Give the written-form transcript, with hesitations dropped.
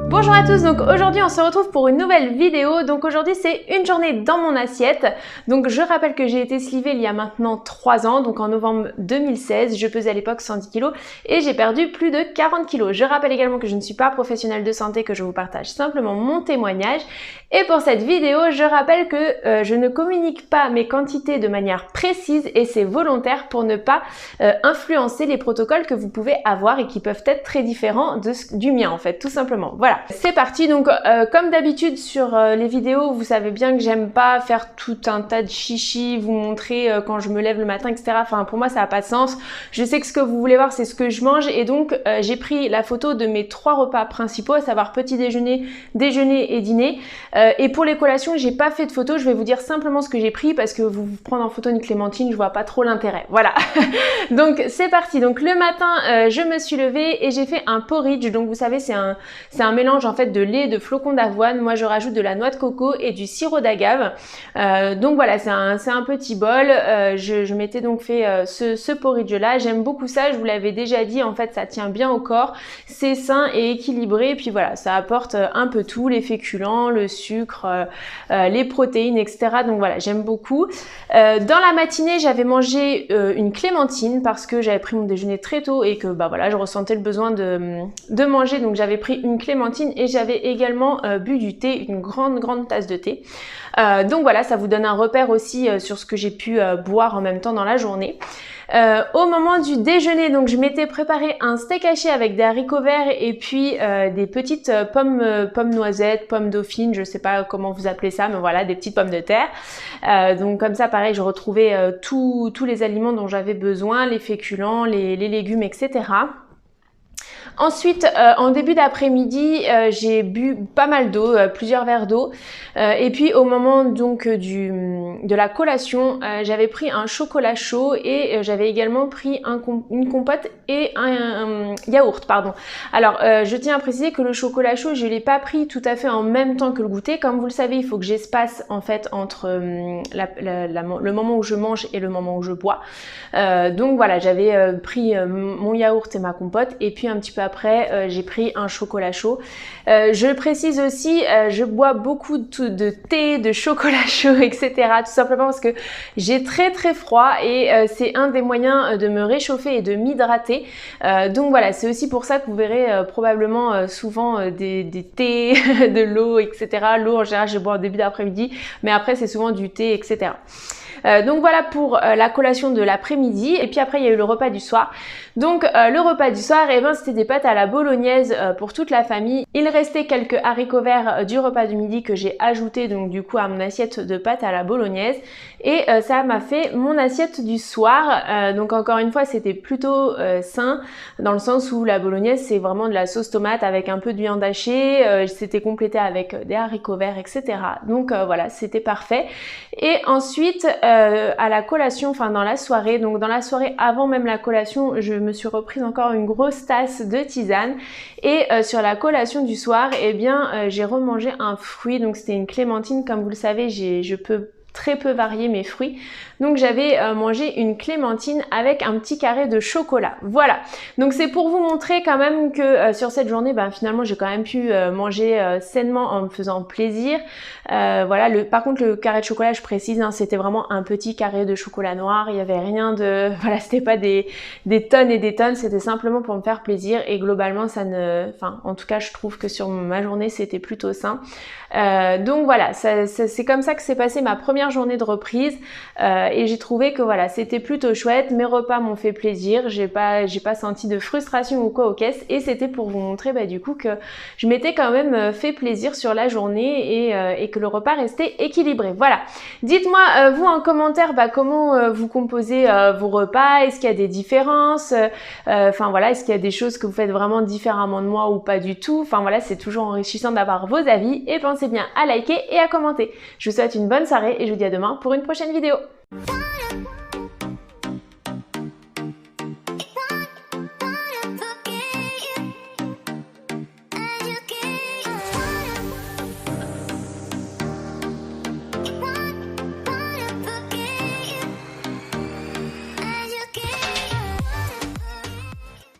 Bonjour à tous, donc aujourd'hui on se retrouve pour une nouvelle vidéo. Donc aujourd'hui c'est une journée dans mon assiette. Donc je rappelle que j'ai été slivée il y a maintenant 3 ans, donc en novembre 2016. Je pesais à l'époque 110 kg et j'ai perdu plus de 40 kg. Je rappelle également que je ne suis pas professionnelle de santé, que je vous partage simplement mon témoignage. Et pour cette vidéo, je rappelle que je ne communique pas mes quantités de manière précise et c'est volontaire pour ne pas influencer les protocoles que vous pouvez avoir et qui peuvent être très différents du mien en fait, tout simplement. Voilà, c'est parti. Donc comme d'habitude sur les vidéos, vous savez bien que j'aime pas faire tout un tas de chichi, vous montrer quand je me lève le matin, etc. Enfin pour moi ça n'a pas de sens. Je sais que ce que vous voulez voir c'est ce que je mange et donc j'ai pris la photo de mes 3 repas principaux, à savoir petit déjeuner, déjeuner et dîner. Et pour les collations, j'ai pas fait de photo, je vais vous dire simplement ce que j'ai pris parce que vous prendre en photo une clémentine, je vois pas trop l'intérêt. Voilà. Donc c'est parti. Donc le matin, je me suis levée et j'ai fait un porridge. Donc vous savez, c'est un mélange en fait de lait, de flocons d'avoine. Moi, je rajoute de la noix de coco et du sirop d'agave. Donc voilà, c'est un petit bol. Je m'étais donc fait ce porridge là. J'aime beaucoup ça. Je vous l'avais déjà dit. En fait, ça tient bien au corps. C'est sain et équilibré. Et puis voilà, ça apporte un peu tout, les féculents, le sucre, les protéines, etc. Donc voilà, j'aime beaucoup. Dans la matinée, j'avais mangé une clémentine parce que j'avais pris mon déjeuner très tôt et que bah voilà, je ressentais le besoin de manger. Donc j'avais pris une clémentine et j'avais également bu du thé, une grande tasse de thé. Donc voilà, ça vous donne un repère aussi sur ce que j'ai pu boire en même temps dans la journée. Au moment du déjeuner, donc je m'étais préparé un steak haché avec des haricots verts et puis des petites pommes noisettes, pommes dauphines, je sais pas comment vous appelez ça, mais voilà, des petites pommes de terre. Donc comme ça, pareil, je retrouvais tous les aliments dont j'avais besoin, les féculents, les légumes, etc. Ensuite, en début d'après-midi, j'ai bu pas mal d'eau, plusieurs verres d'eau. Et puis au moment donc de la collation, j'avais pris un chocolat chaud et j'avais également pris une compote et un yaourt, pardon. Alors, je tiens à préciser que le chocolat chaud, je l'ai pas pris tout à fait en même temps que le goûter. Comme vous le savez, il faut que j'espace en fait entre le moment où je mange et le moment où je bois. Donc voilà, j'avais pris mon yaourt et ma compote et puis un petit peu après, j'ai pris un chocolat chaud. Je précise aussi, je bois beaucoup de thé, de chocolat chaud, etc. Tout simplement parce que j'ai très froid et c'est un des moyens de me réchauffer et de m'hydrater. Donc voilà, c'est aussi pour ça que vous verrez probablement souvent des thés, de l'eau, etc. L'eau en général, je bois au début d'après-midi, mais après c'est souvent du thé, etc. Donc voilà pour la collation de l'après-midi et puis après il y a eu le repas du soir. Donc le repas du soir, eh ben, c'était des pâtes à la bolognaise pour toute la famille. Il restait quelques haricots verts du repas du midi que j'ai ajouté donc du coup à mon assiette de pâtes à la bolognaise et ça m'a fait mon assiette du soir. Donc encore une fois c'était plutôt sain dans le sens où la bolognaise c'est vraiment de la sauce tomate avec un peu de viande hachée, c'était complété avec des haricots verts, etc. Donc voilà, c'était parfait. Et ensuite à la collation, enfin dans la soirée, donc dans la soirée avant même la collation, je me suis reprise encore une grosse tasse de tisane et sur la collation du soir, eh bien j'ai remangé un fruit, donc c'était une clémentine. Comme vous le savez, je peux très peu varier mes fruits. Donc j'avais mangé une clémentine avec un petit carré de chocolat. Voilà. Donc c'est pour vous montrer quand même que sur cette journée, ben, finalement j'ai quand même pu manger sainement en me faisant plaisir. Voilà. Par contre le carré de chocolat, je précise, hein, c'était vraiment un petit carré de chocolat noir. Il n'y avait rien de... Voilà, c'était pas des tonnes et des tonnes. C'était simplement pour me faire plaisir et globalement ça ne... Enfin, en tout cas je trouve que sur ma journée c'était plutôt sain. Donc voilà, c'est comme ça que s'est passée ma première journée de reprise et j'ai trouvé que voilà, c'était plutôt chouette. Mes repas m'ont fait plaisir, j'ai pas senti de frustration ou quoi aux caisses et c'était pour vous montrer bah, du coup que je m'étais quand même fait plaisir sur la journée et que le repas restait équilibré. Voilà, dites-moi vous en commentaire bah, comment vous composez vos repas, est-ce qu'il y a des différences, enfin voilà, est-ce qu'il y a des choses que vous faites vraiment différemment de moi ou pas du tout. Enfin voilà, c'est toujours enrichissant d'avoir vos avis et pensez bien à liker et à commenter. Je vous souhaite une bonne soirée et je vous dis à demain pour une prochaine vidéo.